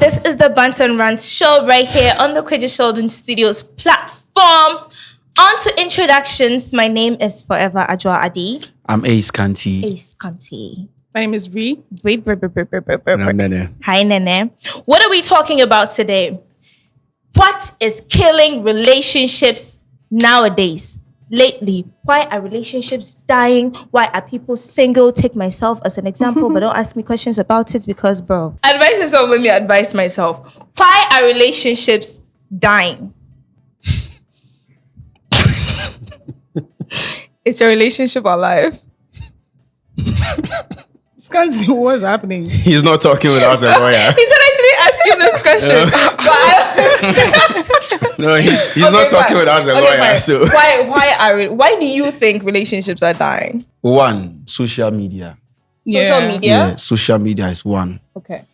This is the BantsAndRants show right here on the Sheldon Studios platform. On to introductions. My name is Forever Ajwa Adi. I'm Ace Kanti. Ace Kanti. My name is Bree. Bree. And I'm Nene. Hi, Nene. What are we talking about today? What is killing relationships nowadays? Lately, why are relationships dying? Why are people single? Take myself as an example, but don't ask me questions about it because, bro. Advise yourself, let me advise myself. Why are relationships dying? Is your relationship alive? Scanty, what's happening? He's not talking without a lawyer. He said I shouldn't ask you this question. No, he's not talking without a lawyer. Fine. So. Why do you think relationships are dying? One, social media. Social media? Yeah, social media is one. Okay.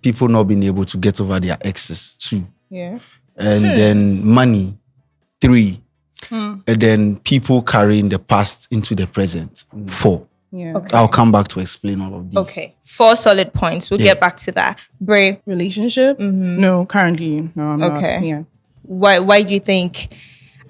People not being able to get over their exes, 2. Yeah. And then money, 3. And then people carrying the past into the present, 4. Yeah. Okay. I'll come back to explain all of these. Okay. 4 solid points. We'll get back to that. Bray. Relationship? No, currently. No, I'm not. Okay. Yeah. Why do you think?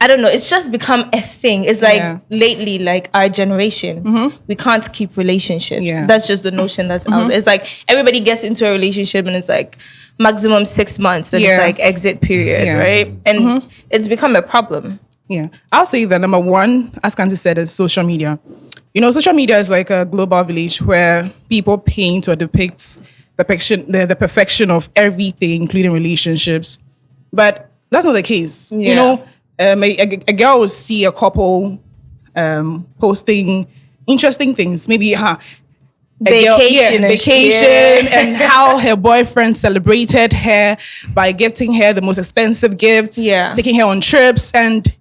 I don't know. It's just become a thing. It's like lately, like our generation, we can't keep relationships. Yeah. That's just the notion that's out there. It's like everybody gets into a relationship and it's like maximum 6 months and it's like exit period, right? And it's become a problem. Yeah. I'll say that number one, as Kanti said, is social media. You know, social media is like a global village where people paint or depict the perfection of everything, including relationships. But that's not the case. Yeah. You know, a girl will see a couple posting interesting things. Maybe vacation and how her boyfriend celebrated her by gifting her the most expensive gifts, taking her on trips. And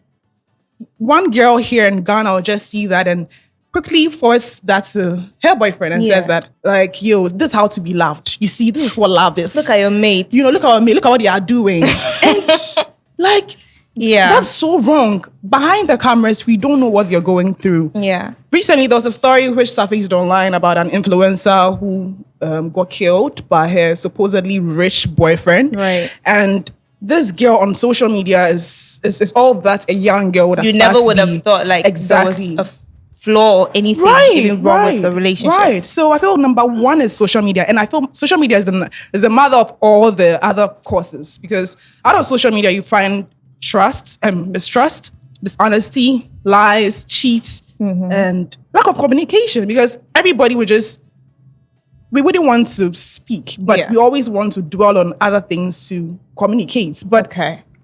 one girl here in Ghana will just see that and quickly forwards that to her boyfriend and says that, like, yo, this is how to be loved. You see, this is what love is. Look at your mates. You know, look at me. Look at what they are doing. And like, that's so wrong. Behind the cameras, we don't know what you're going through. Yeah. Recently, there was a story which surfaced online about an influencer who got killed by her supposedly rich boyfriend. Right. And this girl on social media is all that a young girl would have. You never would have thought like there was a flaw or anything even wrong with the relationship. Right. So I feel number one is social media. And I feel social media is the mother of all the other causes. Because out of social media, you find trust and mistrust, dishonesty, lies, cheats, and lack of communication. Because everybody we wouldn't want to speak, but we always want to dwell on other things to communicate. But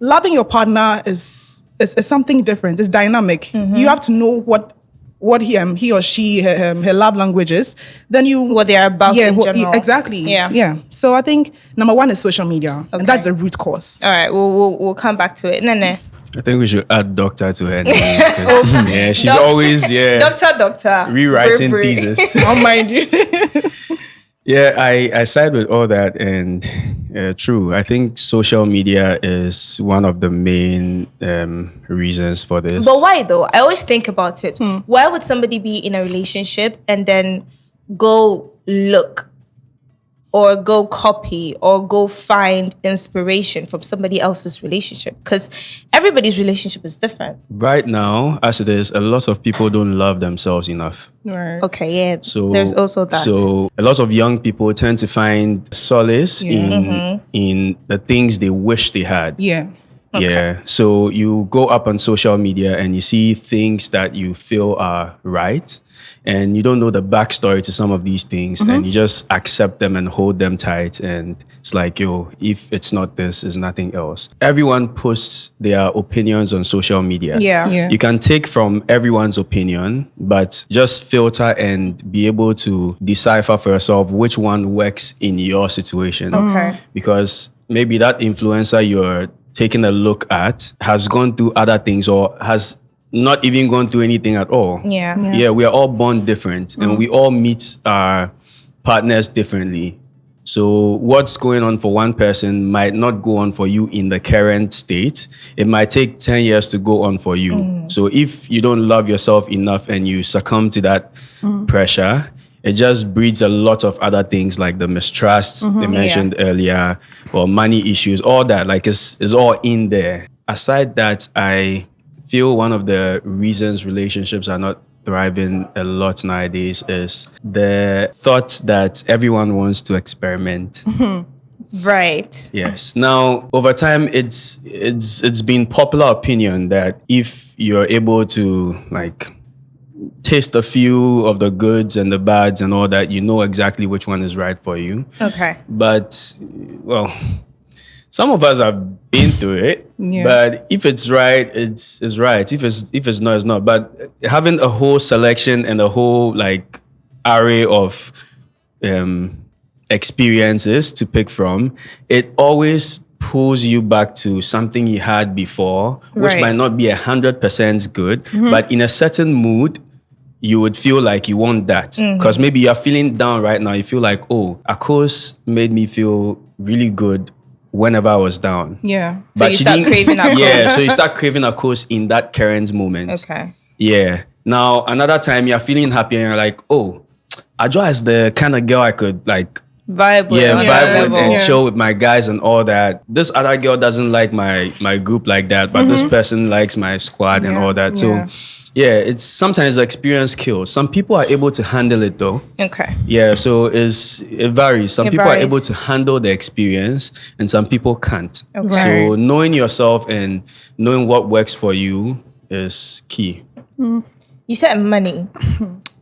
loving your partner is something different. It's dynamic. You have to know what he or she, her love language is. Then what they are about in general. Exactly. Yeah. So I think number one is social media, and that's the root cause. All right, we'll come back to it. Nene. I think we should add doctor to her name. Yeah, she's always doctor rewriting thesis. Don't mind you. Yeah, I side with all that, and true. I think social media is one of the main reasons for this. But why though? I always think about it. Why would somebody be in a relationship and then go look or go copy or go find inspiration from somebody else's relationship? Because everybody's relationship is different. Right now, as it is, a lot of people don't love themselves enough. Right. Okay, yeah. So there's also that. So a lot of young people tend to find solace in the things they wish they had. Yeah. Okay. Yeah. So you go up on social media and you see things that you feel are right, and you don't know the backstory to some of these things, and you just accept them and hold them tight. And it's like, yo, if it's not this, it's nothing else. Everyone posts their opinions on social media. Yeah. You can take from everyone's opinion, but just filter and be able to decipher for yourself which one works in your situation. Okay. Because maybe that influencer you're taking a look at has gone through other things or has not even gone through anything at all. Yeah, we are all born different and we all meet our partners differently. So what's going on for one person might not go on for you in the current state. It might take 10 years to go on for you. So if you don't love yourself enough and you succumb to that pressure, it just breeds a lot of other things like the mistrust they mentioned earlier, or money issues, all that. Like it's all in there. Aside that, I feel one of the reasons relationships are not thriving a lot nowadays is the thought that everyone wants to experiment. Right. Yes. Now, over time, it's been popular opinion that if you're able to like taste a few of the goods and the bads and all that, you know exactly which one is right for you. Okay. But well, some of us have been through it. Yeah. But if it's right, it's right. If it's not, it's not. But having a whole selection and a whole like array of experiences to pick from, it always pulls you back to something you had before, which Right. might not be 100% good, but in a certain mood, you would feel like you want that. Because maybe you're feeling down right now. You feel like, oh, a course made me feel really good whenever I was down. Yeah. So you she start didn't- craving a Yeah, course. so you start craving a course in that current moment. Okay. Yeah. Now, another time you're feeling happy and you're like, oh, Adjoa is the kind of girl I could like Vibe with. on vibe that with level. and Yeah. chill with my guys and all that. This other girl doesn't like my group like that, but this person likes my squad and Yeah. all that. So Yeah. yeah, it's sometimes the experience kills. Some people are able to handle it though. Okay. Yeah, so it varies. Some It people varies. are able to handle the experience and some people can't. Okay. So knowing yourself and knowing what works for you is key. You said money.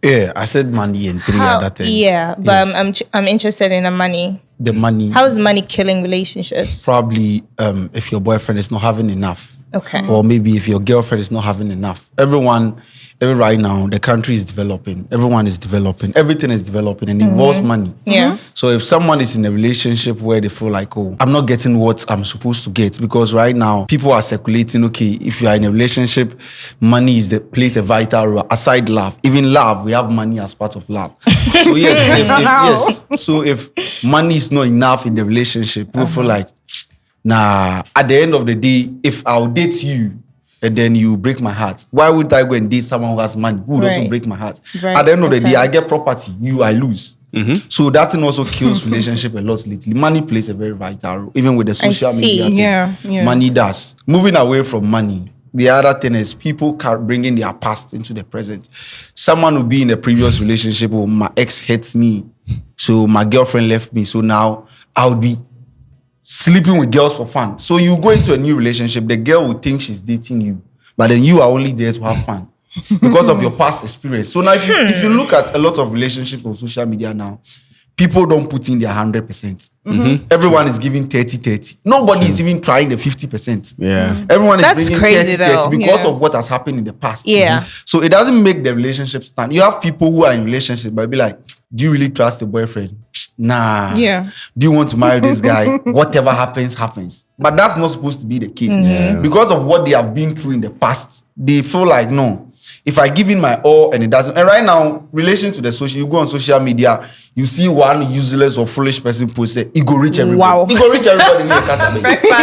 Yeah, I said money and three How- other things. Yeah, but Yes. I'm interested in the money. The money. How is money killing relationships? Probably if your boyfriend is not having enough. Okay. Or maybe if your girlfriend is not having enough. Right now, the country is developing. Everyone is developing. Everything is developing and it involves money. Yeah. So if someone is in a relationship where they feel like, oh, I'm not getting what I'm supposed to get, because right now people are circulating, okay, if you are in a relationship, money plays a vital role. Aside love, even love, we have money as part of love. So yes, So if money is not enough in the relationship, people feel like, nah, at the end of the day, if I'll date you and then you break my heart, why would I go and date someone who has money who would also Right. break my heart? Right, At the end of the okay. day, I get property, I lose. So that thing also kills relationship a lot lately. Money plays a very vital role, even with the social see. media thing. Yeah. Money does. Moving away from money, the other thing is people bringing their past into the present. Someone will be in a previous relationship, oh, my ex hates me, so my girlfriend left me, so now I'll be sleeping with girls for fun. So you go into a new relationship, the girl will think she's dating you, but then you are only there to have fun because of your past experience. So now if you look at a lot of relationships on social media now, people don't put in their 100%. Everyone is giving 30-30. Nobody is even trying the 50%. Yeah. Everyone is That's bringing crazy 30-30 though. because Yeah. of what has happened in the past. Yeah. So it doesn't make the relationship stand. You have people who are in relationship, but be like, do you really trust your boyfriend? Nah. Yeah. Do you want to marry this guy? Whatever happens, happens. But that's not supposed to be the case. Because of what they have been through in the past, they feel like, no, if I give in my all and it doesn't. And right now, relation to the social, you go on social media, you see one useless or foolish person post it, it go reach everybody. Wow. It go reach everybody in the casa.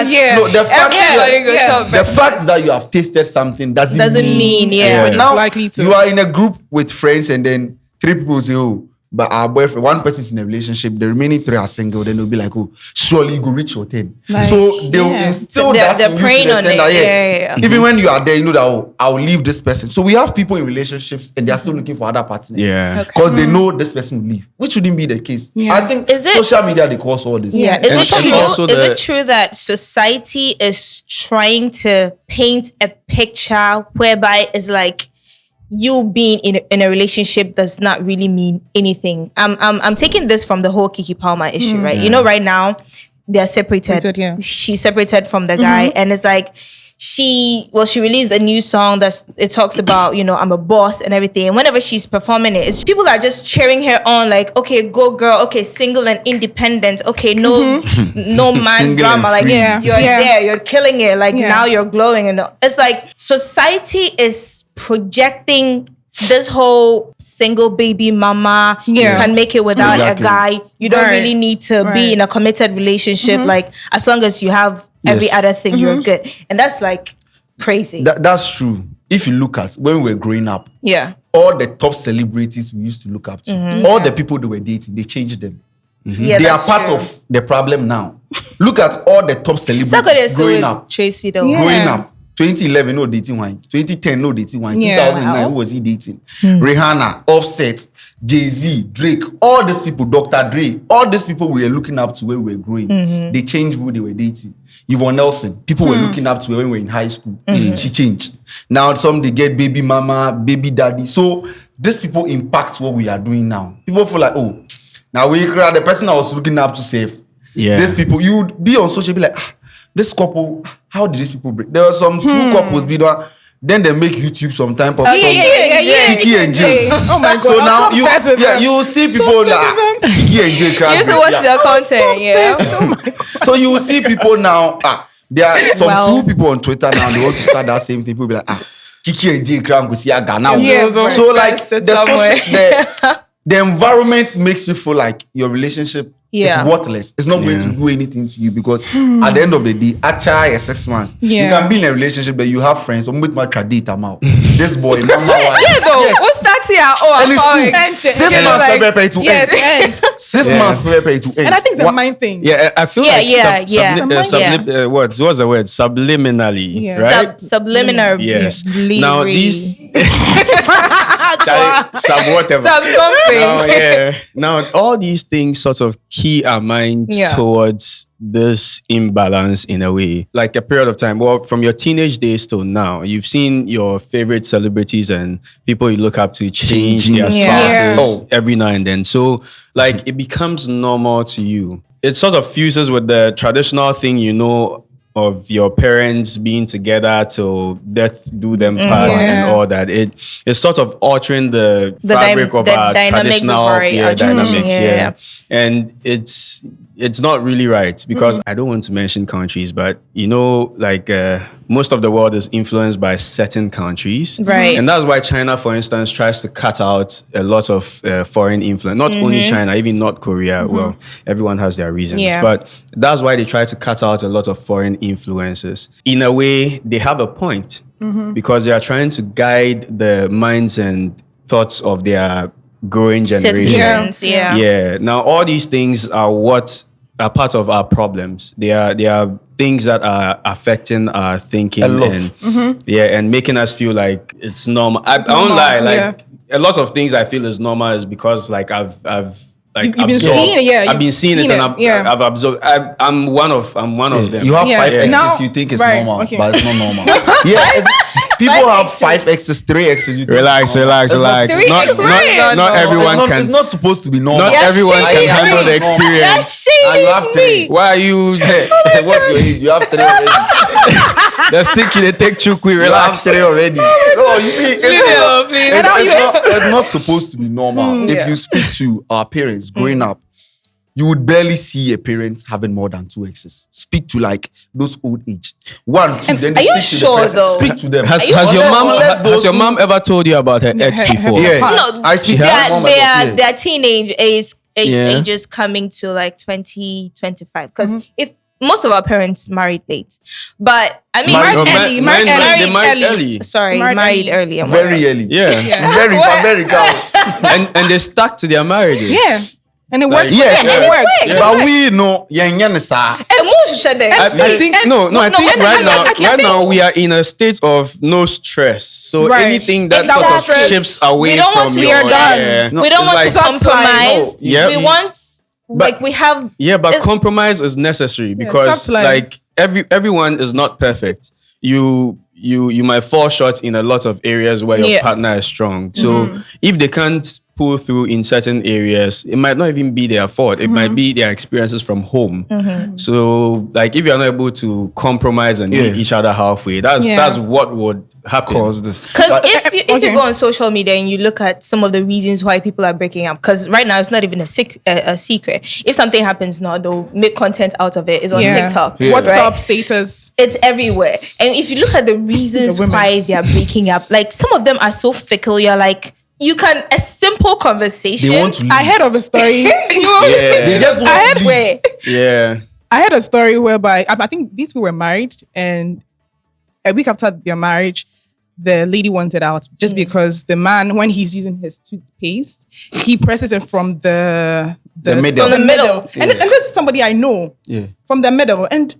Yeah. No, the fact, Everybody go Yeah. shop. the fact that you have tasted something doesn't mean, yeah. Everybody's Now likely to. you are in a group with friends and then 3 people say, oh, but our boyfriend, one person is in a relationship, the remaining 3 are single, then they'll be like, oh, surely you go reach your 10. Like, So they'll yeah. instill So they're- that they're in you to preying the on extent it. that, Yeah. even when you are there, you know that, oh, I'll leave this person. So we have people in relationships and they are still looking for other partners. Yeah. Okay. Because they know this person will leave, which shouldn't be the case. Yeah. I think Is it- social media, they cause all this. Yeah. Is And- it and true? also Is the- it true that society is trying to paint a picture whereby it's like you being in a relationship does not really mean anything? I'm taking this from the whole Kiki Palmer issue, right? You know, right now they're separated. Separated, yeah. She's separated from the guy, and it's like she released a new song it talks about, I'm a boss and everything. And whenever she's performing it, people are just cheering her on, like, okay, go girl, okay, single and independent, okay, no man Single drama, and like free. Yeah. you're Yeah. there, you're killing it, like Yeah. now you're glowing. And it's like society is projecting this whole single baby mama, you Yeah. can make it without Exactly. a guy, you don't Right. really need to be Right. in a committed relationship, like as long as you have every Yes. other thing, you're good. And that's like crazy. That's true. If you look at when we were growing up, Yeah. all the top celebrities we used to look up to, all the people they were dating, they changed them. Yeah, They are that's part true. of the problem now. Look at all the top It's not celebrities good they're still growing with up. Tracy though. Yeah. Growing up. 2011, no dating wine. 2010, no dating wine. Yeah. 2009, Wow. who was he dating? Rihanna, Offset, Jay-Z, Drake, all these people, Dr. Dre, all these people we were looking up to when we were growing. They changed who they were dating. Yvonne Nelson, people were looking up to her when we were in high school. She changed. Now some they get baby mama, baby daddy. So these people impact what we are doing now. People feel like, oh, now the person I was looking up to save. Yeah. These people, you would be on social, be like, this couple, how did these people break? There were some two couples, then they make YouTube sometime. Kiki and Jay. Oh my god. So now I'm obsessed with them. you will see people So like obsessed with Kiki and Jay. You used to watch their content, yeah. Oh my god. So you will see people now. There are some Well. two people on Twitter now. They want to start that same thing. People be like, Kiki and Jay cram go see a Ghana. Yeah, bro. So like Sit the somewhere. social, the environment makes you feel like your relationship Yeah. is worthless. It's not going to do anything to you because at the end of the day, actually 6 months. You Yeah. can be in a relationship that you have friends. I'm with my tradite out. This boy, mama, wife. Yeah, though. Yes. What's that here? Oh, And I'm it's following. true. 6 Yeah, months like- prepare to Yeah, end. to end. 6 Yeah. months prepare to end. And I think it's a What- mind thing. Yeah, I feel Yeah, like what's the word? Subliminally, Yeah. right? Subliminary. Yes. Now these sub whatever. Sub something. Now all these things sort of key our mind Yeah. towards this imbalance in a way. Like a period of time, well, from your teenage days till now, you've seen your favorite celebrities and people you look up to change their Changing. Yeah. spouses Oh. every now and then. So like it becomes normal to you. It sort of fuses with the traditional thing of your parents being together till death do them part Yeah. and all that. It's sort of altering the The fabric dy- of the our dynamics of traditional our dynamics. tradition, Yeah. yeah. And it's not really right because I don't want to mention countries, but like most of the world is influenced by certain countries. Right. And that's why China, for instance, tries to cut out a lot of foreign influence. Not only China, even North Korea. Well, everyone has their reasons. Yeah. But that's why they try to cut out a lot of foreign influences. In a way, they have a point because they are trying to guide the minds and thoughts of their growing generation. Citizens, yeah. Yeah. Now, all these things are what are part of our problems. They are things that are affecting our thinking A lot. and making us feel like it's normal. I don't normal, lie. Like yeah. a lot of things I feel is normal is because like I've like You've been absorbed. seeing it, yeah, I've been you've seeing it seen and it, yeah. I've absorbed. I'm one of them. You have Yeah. 5 exes, Now- you think it's right, normal, okay. but it's not normal. People 5 have exes. 5 exes, 3 exes. You think Relax. it's normal. It's not- Three Not exes. not No, everyone it's not, can. It's not supposed to be normal. Not That's everyone can shady. handle the That's experience. That's And you have shady. 3. Why are you? What's your age? You have 3 already. The sticky they take too quick. You have Relax. 3 already. No, you see, Please. it's not supposed to be normal. If you speak to our parents growing up, you would barely see a parent having more than 2 exes. Speak to like those old age. 1, 2, then Are they you stick to sure, the present. though? Speak to them. Has Are you your sure? mom Unless has those your who- mom ever told you about her ex her- before? Yeah. No, I speak She to has? my mom their about it. their teenage Yeah. ages coming to like 20, 25. Because if most of our parents married late, but I mean, Married early, married they early. married early. Sorry, Married married early. early. I'm Very early. Yeah. Very, What? very calm. and they stuck to their marriages. Yeah. And it worked. Yes. Yeah, it worked. Yeah. But we know, sir. I think No, I think and right now, I right now we are in a state of no stress. So Right. anything that Exactly. sort of Stress. shifts away We don't from want to your, hear done. yeah. No, We don't it's want like- to compromise. No, Yep. We want like we have. Yeah, but it's- compromise is necessary because soft life. like everyone is not perfect. You might fall short in a lot of areas where your Yeah. partner is strong. So if they can't pull through in certain areas, it might not even be their fault. It might be their experiences from home. So like if you're not able to compromise and meet Yeah. each other halfway, that's what would happen. Cause this. Because But- if you okay. go on social media and you look at some of the reasons why people are breaking up, because right now it's not even a secret. If something happens now, they'll make content out of it. It's on TikTok. Yeah. What's right? up status? It's everywhere. And if you look at the reasons The women. why they are breaking up, like some of them are so fickle. You're like, a simple conversation. They want to leave. I heard of a story. Yeah. They just want I to had leave. Where? Yeah. I had a story whereby I think these people were married, and a week after their marriage, the lady wanted out just because the man, when he's using his toothpaste, he presses it from the middle. From the middle. And this is somebody I know. Yeah. From the middle. And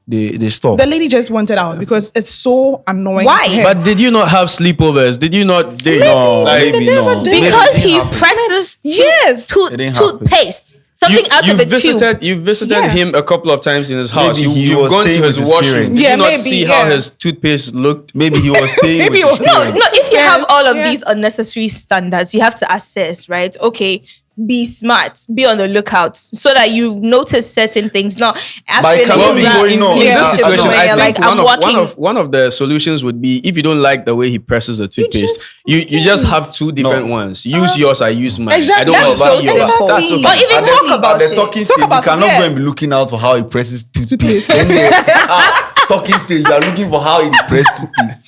They stop. the lady just wanted out because it's so annoying. Why? to him. But did you not have sleepovers? Did you not date? No, Like, maybe no. Because Maybe it he didn't happen. presses Yes. It didn't happen. toothpaste. Something out of a tube. You visited Yeah. him a couple of times in his house. Maybe he You've was gone to staying his with his washroom. parents. Did Yeah, you not maybe, see how yeah. his toothpaste looked? Maybe he was staying Maybe with his he was- parents. No, if you have all of Yeah. these unnecessary standards, you have to assess, right? Okay, be smart, be on the lookout so that you notice certain things. Not But it cannot be going on. In Yeah. this situation, where I you're think like, I'm walking. one of the solutions would be if you don't like the way he presses the toothpaste, you just have two different ones. Use yours, I use mine. Exactly. I don't That's want so to yours. simple. That's okay. Or even At talk the, about at the it. talking Talk stage, you about it, cannot yeah. go and be looking out for how he presses toothpaste. Then the talking stage, you are looking for how he presses toothpaste.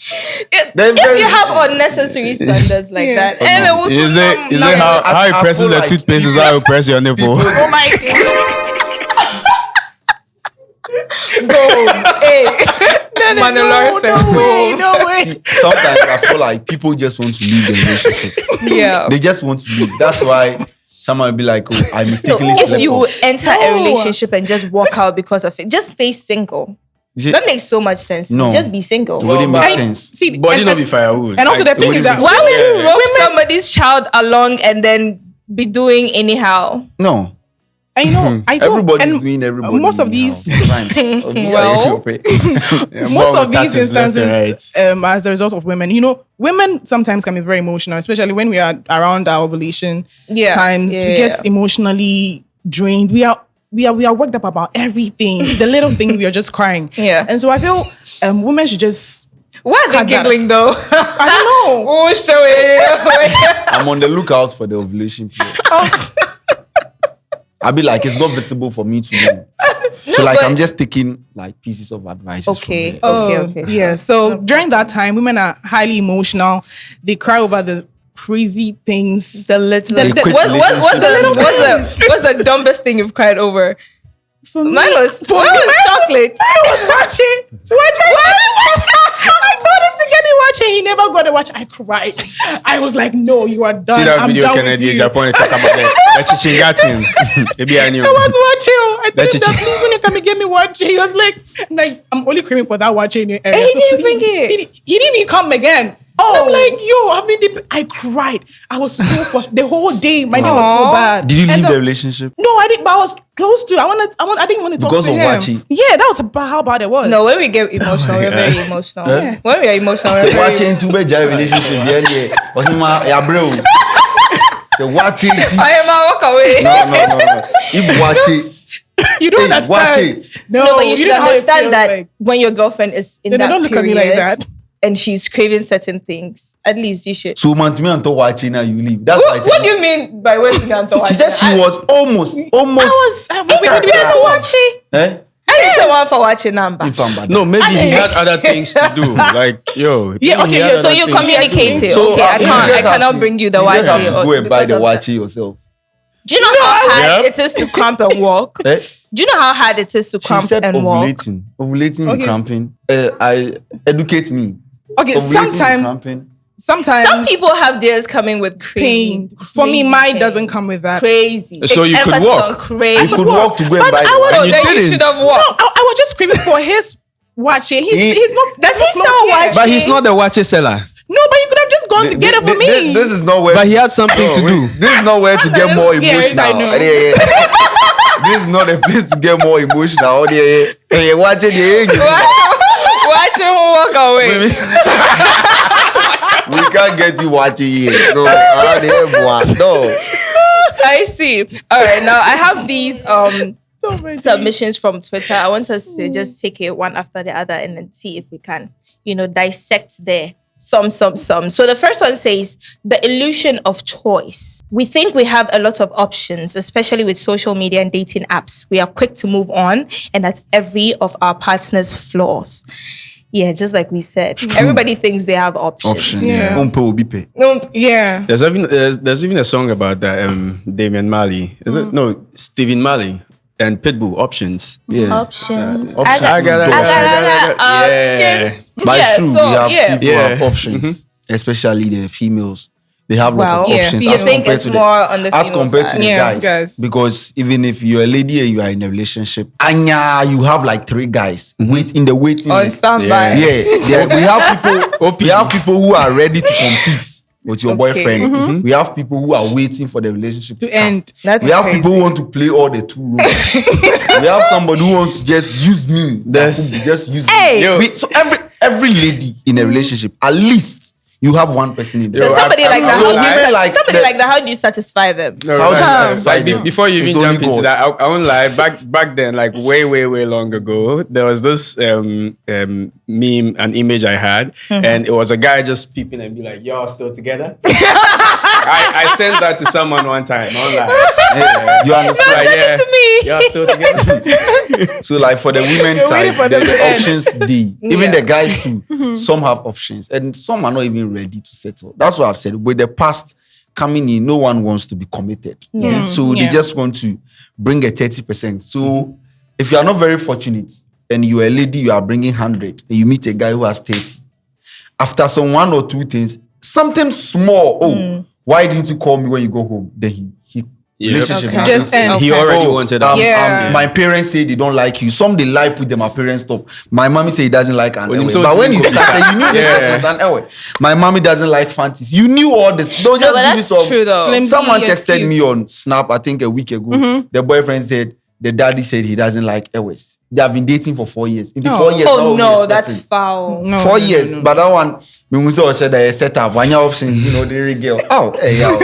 Then If very you have simple. unnecessary standards like Yeah. that, and it was Is it how I he presses feel the like toothpaste is how he press your nipple? people- oh my goodness. Go. Hey. Mandalorian film. Go. No way. See, sometimes I feel like people just want to leave the relationship. Yeah. They just want to leave. That's why someone will be like, "Oh, I mistakenly If slept you off." enter a No. relationship and just walk out because of it, just stay single. Is it- That makes so much sense. No. Just be single. It wouldn't make but- sense. See, Body and- not be firewood. And also Like, the thing is that wouldn't Why would you Yeah. rope somebody's child along and then be doing anyhow? No. and you know, I don't, Everybody and is doing everybody. most of anyhow. these Sometimes. Well. most of these instances Right. as a result of women, you know, women sometimes can be very emotional, especially when we are around our ovulation times. Yeah, we get yeah. emotionally drained. We are worked up about everything. The little thing we are just crying. Yeah. And so I feel women should just Why are they Cut that. giggling though? I don't know. Oh, show it. I'm on the lookout for the ovulation period. I'll be like, it's not visible for me to know. So like, but- I'm just taking like pieces of advice. Okay. From Okay. Yeah. So during that time, women are highly emotional. They cry over the crazy things. The little. The- What's the dumbest thing you've cried over? For me, Mine was chocolate. I was watching. I told him to get me watching. He never got to watch. I cried. I was like, "No, you are done." See that I'm video done Kennedy with you. Japan talk about that Chichingatin. Maybe I knew. I was watching. I That told him that chichi- please when you come and get me watching. He was like, I'm only craving for that watching in your area. And he So didn't please- bring it. He didn't even come again. Oh, I'm like, I cried. I was so frustrated. The whole day, my day was so Aw. bad. Did you And leave the relationship? No, I didn't. But I was close to. I didn't want to talk Because to of him. Wachi? Yeah, that was about how bad it was. No, when we get emotional, we're very emotional. Yeah. When we are emotional, we're very Watching two bed relationship. Yeah. But him, yeah, bro. So watching. I am walk away. No. If watching. you don't Hey, watch understand. it. No, but you should don't know how it understand feels that like. when your girlfriend is in Then that don't look at period me like that. and she's craving certain things, at least you should. So man, to me, until watching now you leave. That's why I said. What do you mean by when to go to She said she was almost. I was. We had to watch it. Eh? I need someone for watching number. If I'm bad. No, maybe he had other things to do. Like, yo. Yeah, maybe okay, he had yeah, So other you things to do. communicate it. So, Okay, I you can't. I just have cannot to- bring you the You just have wachi to or- go and buy because the of that. wachi yourself. Do you know how hard Yeah. it is to cramp and walk? Eh? Do you know how hard it is to She cramp said and walk? ovulating, Okay. and cramping. I educate me. Okay, Ovulating and sometimes cramping. Some people have theirs coming with pain. crazy, For me, crazy mine pain. doesn't come with that. Crazy. So you could Emphasis walk. on crazy. You could walk to go and But buy I the was- Oh, wachi. you then you didn't. should have No, walked. I was just craving for his watching. He's not. Does he close sell here. watch? But he's not the watcher seller. No, but you could have just gone to get it for me. This is not where. But he had something to No, do. This is not where to get more Yes, emotional. I know. This is not a place to get more emotional. Watching Watch him walk away. We can't get you watching here. No, no. I see. All right, now I have these submissions from Twitter. I want us to just take it one after the other and then see if we can, dissect there. Some. So the first one says, the illusion of choice. We think we have a lot of options, especially with social media and dating apps. We are quick to move on, and that's every of our partner's flaws. Yeah, just like we said, everybody thinks they have options. Yeah. Yeah. There's even a song about that. Damian Marley. Is it? No, Stephen Marley. and Pitbull options. Yeah. Options. Options. I got Yeah. options. But it's true, so, we have yeah. people who have options, especially the females. They have lots of Wow. options. Yeah, as I think compared it's to more on the as female compared to side. the Yeah, guys. guys. Because even if you're a lady and you are in a relationship, Anya, you have like 3 guys wait in the waiting On list. standby. Yeah, we have people. We have people who are ready to compete with your boyfriend. We have people who are waiting for the relationship to end. cast. That's we have crazy. people who want to play all the 2 roles. We have somebody who wants to just use me. Just use Hey. me. So every lady in a relationship, at least you have one person in there. So somebody like that, So how do you women like somebody the- like that, how do you satisfy them? No, How do you like, satisfy them? before you It's even jump only into God. that, I won't lie. Back then, like way long ago, there was this meme, an image I had, and it was a guy just peeping and be like, "Y'all still together?" I sent that to someone one time. I'm like, You understand? like, Send it to me. Y'all still together? So like for the women's You're side, waiting for the them to end. options D. Even the guys too. Some have options and some are not even ready to settle. That's what I've said. With the past coming in, no one wants to be committed. So they Yeah. just want to bring a 30%. So if you are not very fortunate and you're a lady, you are bringing 100 and you meet a guy who has 30. After some 1 or 2 things, something small. Oh, why didn't you call me when you go home? Then he relationship Okay. now Just ends. end. He already wanted out. Yeah. My parents say they don't like you. Some they lie with them. My parents stop. My mommy say he doesn't like an When Ewe. him so But when you think of started, you knew this Yeah. person was an Ewe. My mommy doesn't like fancies. You knew all this. Don't No, just but give that's it some. true though. Flimsy Someone texted excuse. me on Snap, I think a week ago. The boyfriend said the daddy said he doesn't like Ewes. They have been dating for 4 years. In the 4 years, Oh now no, we that's expecting. foul. No, 4 no, years, no, no. but that one, we said that set up one year option, the real girl. Oh, hey, yo.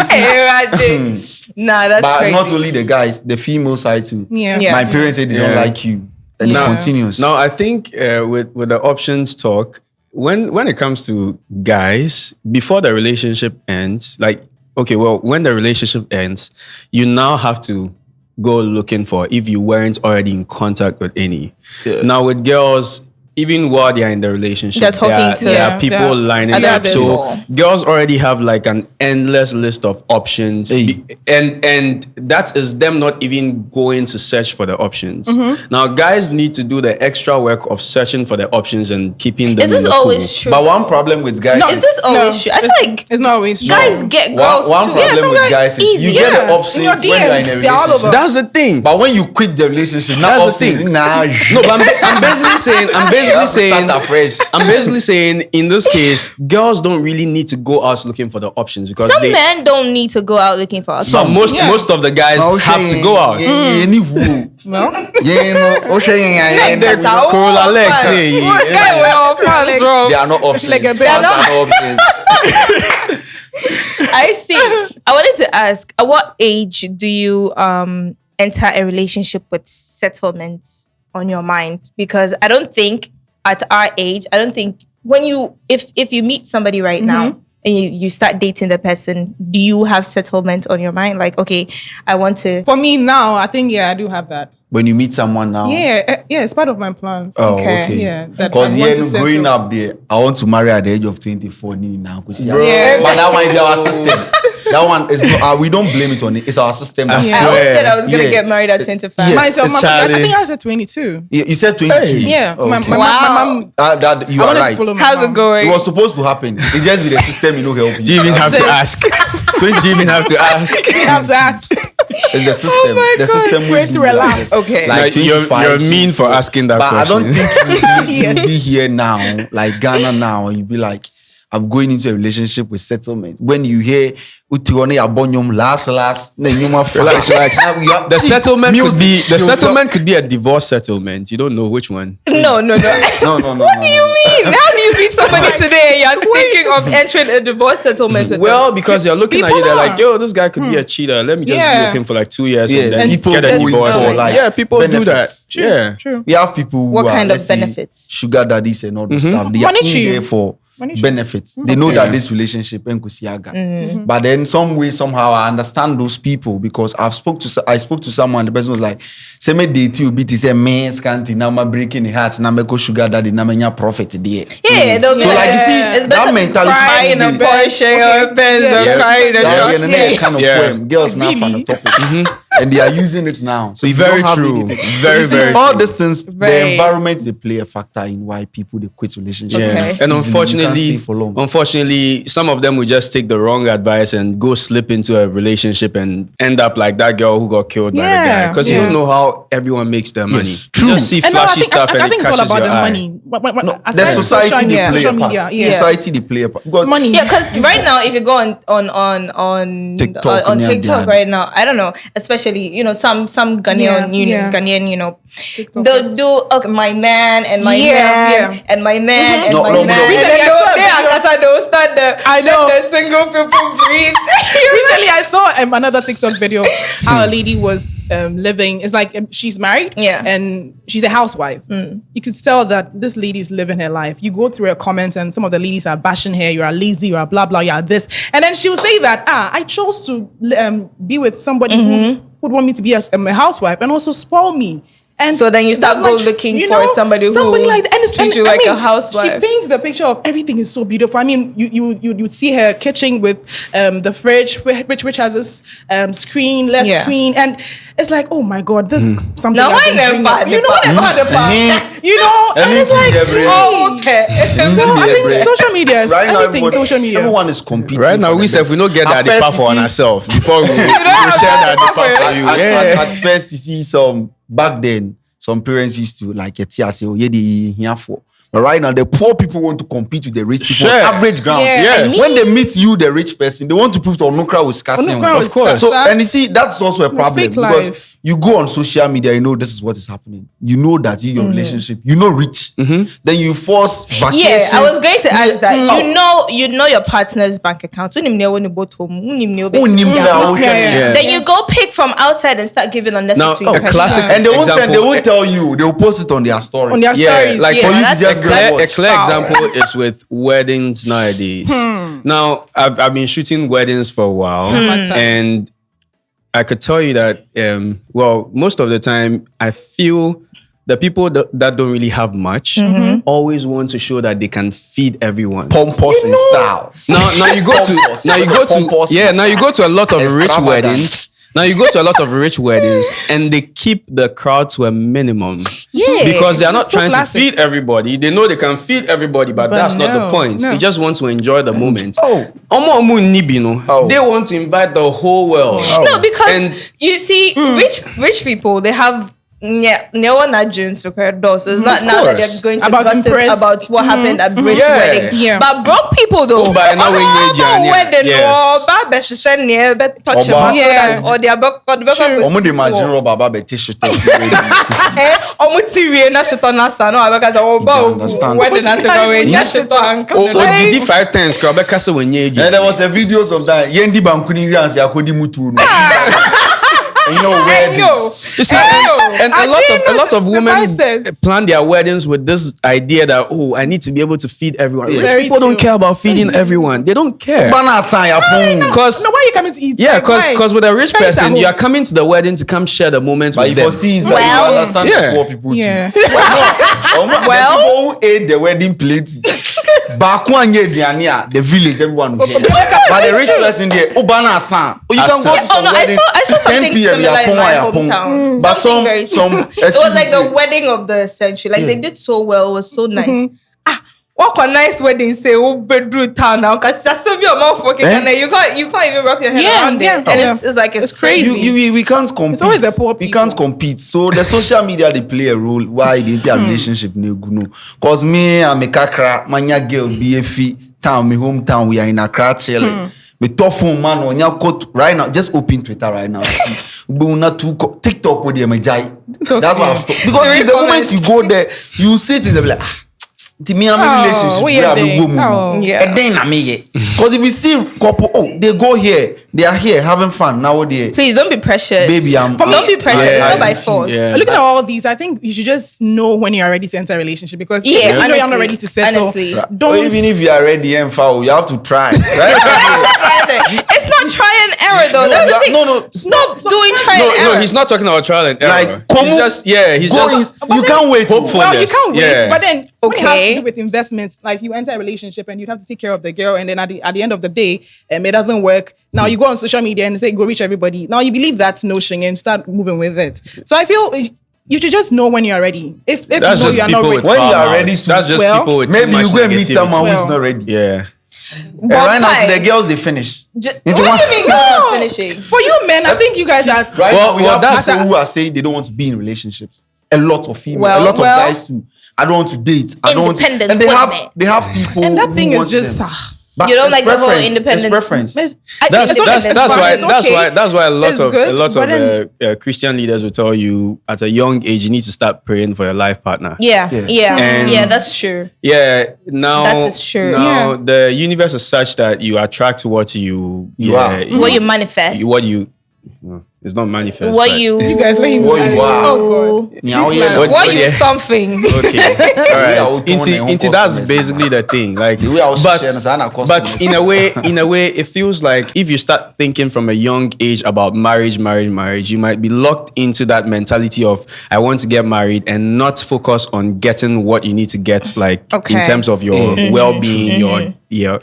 Hey, Radhe. Nah, that's But crazy. not only the guys, the female side too. Yeah. Yeah. My parents say they don't Yeah. like you, and Yeah. it continues. No, I think with the options talk, when it comes to guys, before the relationship ends, like okay, well, when the relationship ends, you now have to go looking for if you weren't already in contact with any. Yeah. Now with girls, even while they are in the relationship, They're talking to- there Yeah, are people yeah. lining Other up. So people. girls already have like an endless list of options, Hey. and that is them not even going to search for the options. Now, guys need to do the extra work of searching for the options and keeping them. Is this in the always pool. true? But one problem with guys Is this always true? I feel like it's not always true. guys get girls one too. problem some with guys- guys is easy. you get the Yeah. options In your when you are in a DMs, they're all relationship. over. That's the thing. But when you quit the relationship, now That's the options, thing. nah, No, but I'm basically saying, afresh. I'm basically saying, in this case, girls don't really need to go out looking for the options because Some men don't need to go out looking for Some, options. most of the guys have to go out. Well, There's our Corolla own legs, fans. yeah, What yeah. guy we're all fans, bro? They are not options. like a Fans bear. are not options. I see. I wanted to ask, at what age do you enter a relationship with settlements on your mind? Because I don't think at our age, I don't think when you if you meet somebody right now and you start dating the person, do you have settlement on your mind? Like, okay, I want to. for me now, I think I do have that. When you meet someone now. Yeah, it's part of my plans. Oh, Okay. okay. Yeah, that Because I want to settle. growing up there, I want to marry at the age of 24. Now, Yeah. But that one is our system. That one is not, we don't blame it on it. It's our system. I That's I always swear. said I was gonna Yeah. get married at 25. Yes. Myself, it's I Charlie. think I said 22. You said 22. Yeah, Oh, my okay. mom. That you I are wanted to right. follow my How's mom. it going? It was supposed to happen. It just be the system, help you. Do you even have to Sis. ask? Do you even have to ask? You have to ask. It's the system. my The God. system will Wait do to that. relax. Okay. Like No, you're 25, mean for 24. asking that But question. I don't think you'll be here now, like Ghana now, and you'll be like, I'm going into a relationship with settlement. When you hear Utione Abonyum last, then you must Relax. The settlement could be you settlement could be a divorce settlement. You don't know which one. No. No. What do you mean? How do you meet somebody today and you're thinking of entering a divorce settlement with Well, them? because they're looking at People you, they're are. like, yo, this guy could be a cheater. Let me just be Yeah. with him for like 2 years Yeah, and then people get a go divorce. for, like, Yeah, people do that. benefits. Yeah. True. We have people who What are, kind of let's say, benefits? sugar daddies and all those stuff. They are Monetary. in there for Monetary. benefits. They know Yeah. that this relationship ain't But then some way, somehow, I understand those people because I spoke to someone. The person was like, "Say me date you, BT say me scanty now my breaking the heart now me go sugar daddy now me profit there." Yeah, they'll be So, like, you see, it's that better mentality to cry in a should be- Porsche or a Benz Yeah. than Yes. cry in a That truck. is a kind of Yeah. poem. Girls now Really? fan of topics. and they are using it now. So if Very you don't have true. anything- Very, so you see, very all true. these things, the Right. environment they play a factor in why people they quit relationships. Yeah. Okay. And Easily, you can't stay for long. unfortunately, some of them will just take the wrong advice and go slip into a relationship and end up like that girl who got killed by the guy. Yeah, Because you don't know how everyone makes their money. Yes, You true. just see And no, flashy stuff and I it think it's all catches about your the eye. money. The Aside from society social- they yeah, play a social part. media, yeah. Society they play a part. Because Money. Yeah, because right now, if you go on TikTok, on yeah, TikTok yeah. right now, I don't know, especially some Ghanaian, Yeah. Ghanaian, TikTokers. they'll do my man and my Yeah, man yeah. and my man and No, my no, man. no. And Recently, then I saw a they video- Akasa, they'll start I know. let the single people breathe. Recently, I saw another TikTok video how a lady was living. It's like she's married, Yeah. and she's a housewife. You could tell that this lady is living her life. You go through her comments, and some of the ladies are bashing her. You are lazy. You are blah blah. You are this, and then she will say that I chose to be with somebody who would want me to be a housewife and also spoil me. And So then you start that's go looking you for know, somebody who like that. And it's- treats you I like a mean, housewife. She paints the picture of everything is so beautiful. I mean, you see her kitchen with the fridge, which has this screen, left Yeah. screen, and it's like, oh my god, this is something. Now, I've why been never dreaming of. had You know, the never had the part. You know, and it's Everything like, every- Oh, okay. so I think Every- social media is right now, everything. Social media. everyone is competing. Right now, for we the say if we don't get At that first, paper you on see- ourselves before we share have that that paper for you. At first, you see back then, some parents used to like say, oh, yeah, they here for. But right now, the poor people want to compete with the rich people Sure. on average ground. Yeah. Yes. When they meet you, the rich person, they want to prove to Onukra with scarcity. Onukra with course. So, scarcity. and you see, that's also a problem fake because life. you go on social media, you know this is what is happening. You know that your relationship, you know rich. Then you force vacations. Yeah, I was going to ask that. Oh. You know your partner's bank account. Unim na Yeah. ocean. Yeah. Then you go pick from outside and start giving unnecessary Now, a pressure. classic And they won't send, they example- won't tell you. They will post it on their story. on their Yeah, stories. like yeah. for you to that's- just a clear foul. example is with weddings nowadays. Now, I've been shooting weddings for a while, and I could tell you that, most of the time, I feel the people that don't really have much always want to show that they can feed everyone. Pompous in style. Now you go to Pompous now you go to a lot of rich Extravagant. weddings. Now you go to a lot of rich weddings and they keep the crowd to a minimum. Yeah. Because they are not It's so trying classic. to feed everybody. They know they can feed everybody, but that's not the no, point. no. They just want to enjoy the moment. Oh. Oh. They want to invite the whole world. No, because And- you see, rich people, they have no one adjuncts required doors. So it's not now that course. they're going to About gossip impress. about what happened at Rich Yeah. wedding. Yeah. But broke people though, Oh, but now when you're Johnny, wedding yes. or bad touch Oba. so Yeah. that or their back Omo de imagine Rob Baba t-shirt. You understand? So did he 5 times? Krabeka when you And there was a video sometime. Yendi Bankuni Rians Yakodi Mutu. You know where I know. You see, and I a lot of the women mindset. plan their weddings with this idea that I need to be able to feed everyone. Rich Very people don't true. care about feeding everyone. They don't care. Bana sign your phone. Because No, why are you coming to eat? yeah, Like, why? because with a rich Try it at person, home. you are coming to the wedding to come share the moments But with if you them. see, you Well, understand yeah. the poor people too. Yeah. The people who ate the wedding plate. Back one year, the village, everyone will hear. But the rich person there, Ubana San. You can go to Oh some no, I wedding, saw 10 something PM, similar in yapon, my yapon. hometown. But Something very similar. It was like the excuse me. wedding of the century. Like they did so well. It was so nice. What a nice wedding say oh bedroom town now because just so your mouth fucking and then you can't even wrap your head Yeah, around yeah. it. And it's like it's crazy. We can't compete. always the poor We people. can't compete. So the social media they play a role. Why they a relationship no good no? Cause me I'm a kakra manya girl BFE town my hometown we are in Accra chilling. Me tough man on your coat right now. Just open Twitter right now. Not too TikTok with them jai. That's what I've stopped. Because if the moment you go there, you sit in the like. Me and my relationship we where are I be there. go move. Oh. Yeah. And then I mean, because if we see couple, they go here, they are here having fun nowadays. Please don't be pressured. Baby, don't be pressured. It's not by force. Yeah. Looking at all these, I think you should just know when you are ready to enter a relationship because Yeah, if you know you're not honestly. ready to settle, Honestly. don't. Or even if you are ready and foul, you have to try. Right? It's not trying error, though. That's the thing. No. Stop doing trial and error. No, he's not talking about trial and error. Like, he's just you can't wait. hopeful. Well, you can't wait, Yeah. but then when it has Okay. to do with investments, like you enter a relationship and you have to take care of the girl, and then at the end of the day, it doesn't work. Now you go on social media and say go reach everybody. Now you believe that notion and start moving with it. So I feel you should just know when you are ready. If you know That's just you are people not with ready, When you are farm ready house. to- That's just Well, people with Maybe too you much go and meet negativity. someone who's Well. not ready. Yeah. And right now, Why? to the girls, they finish. What Into do one- you mean girls are finishing? for you men, I think you guys are Right Well, now, we well, have that's- people who are saying they don't want to be in relationships. A lot of females, Well, a lot of well. guys too. I don't want to date. I don't want to, Independent and they have women. people. and that who thing is want just them. But You don't it's like the whole preference. independence. It's preference. It's That's fine, why it's okay. that's why a lot It's of good, but then- Christian leaders will tell you at a young age you need to start praying for your life partner. Yeah, And- yeah, that's true. Yeah, now That is true. Now the universe is such that you attract what you are. What you manifest. what you no, it's not manifest. What but- you. You guys let him What you are. Oh God. Now, This yeah, man. but- What What you you- something. Okay, all We are right. all torn and Into that's customers. basically the thing. Like, We are all but sharing, so I'm not but customers. in a way, it feels like if you start thinking from a young age about marriage, you might be locked into that mentality of I want to get married and not focus on getting what you need to get, like Okay. in terms of your well-being, your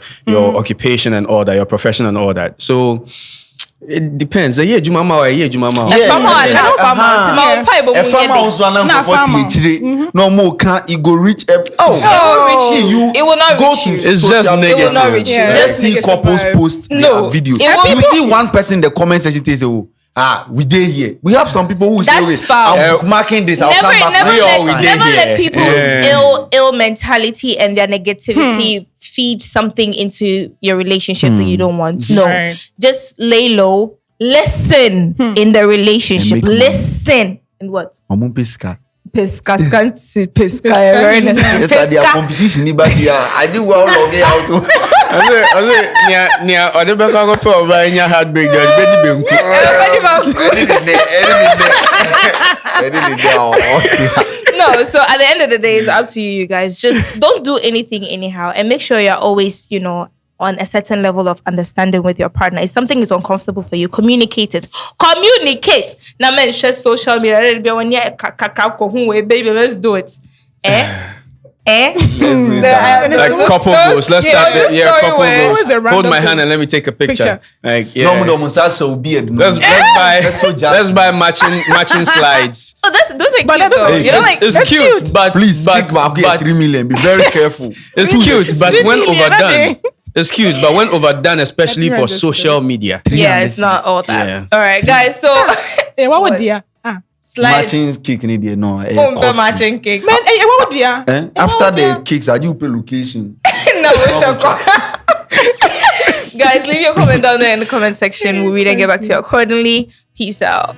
occupation and all that, your profession and all that. So. It depends. Yeah, Jumama. Yeah. Farmer, Yeah. now farmer. Uh-huh. Tomorrow, pie, but A we farmer get it. also an Nah, for farmer. No more can't you go reach It will reach you. you It will not go reach to you. It's social just media. It will not negative. reach you. Yeah. Just see Negative couples vibe. post No. their video. It will You not- see one person in the comment section say, "Oh, we did here." We have some people who say, That's "Wait, foul. I'm marking this. I'll come back." Never We all let did never here. let people's Yeah. ill mentality and their negativity feed something into your relationship that you don't want. No, Right. just lay low. Listen in the relationship. And make money. Listen and what? Omo pesca. Pesca. Yes, that their competition in back here. I do well log it out. Nia, or the back of a heartbreak, baby. No, so at the end of the day, it's up to you guys. Just don't do anything anyhow and make sure you're always, on a certain level of understanding with your partner. If something is uncomfortable for you, communicate it. Communicate. Now, man, share social media. Baby, let's do it. Let's do it. Like couple goals. Let's start the couple Always goals. the random Hold my hand goals. and let me take a picture. Like, yeah. No, Musasha will be a Let's buy matching slides. Oh, those are But cute though. hey, You know, like It's cute, but Please, but, speak back here, but 3 million. Be very careful. it's cute, but when 3 million, overdone, it's cute, but when overdone, especially for 300 social cents. media. yeah, it's not all that. Yeah. All right, guys. So Hey, what What? would you? slides. Matching cake in there, no. Matching cake. Man, hey, what would you? After the cakes, I do pay location. No, we shall go. Guys, leave your comment down there in the comment section. We'll read and get back to you accordingly. Peace out.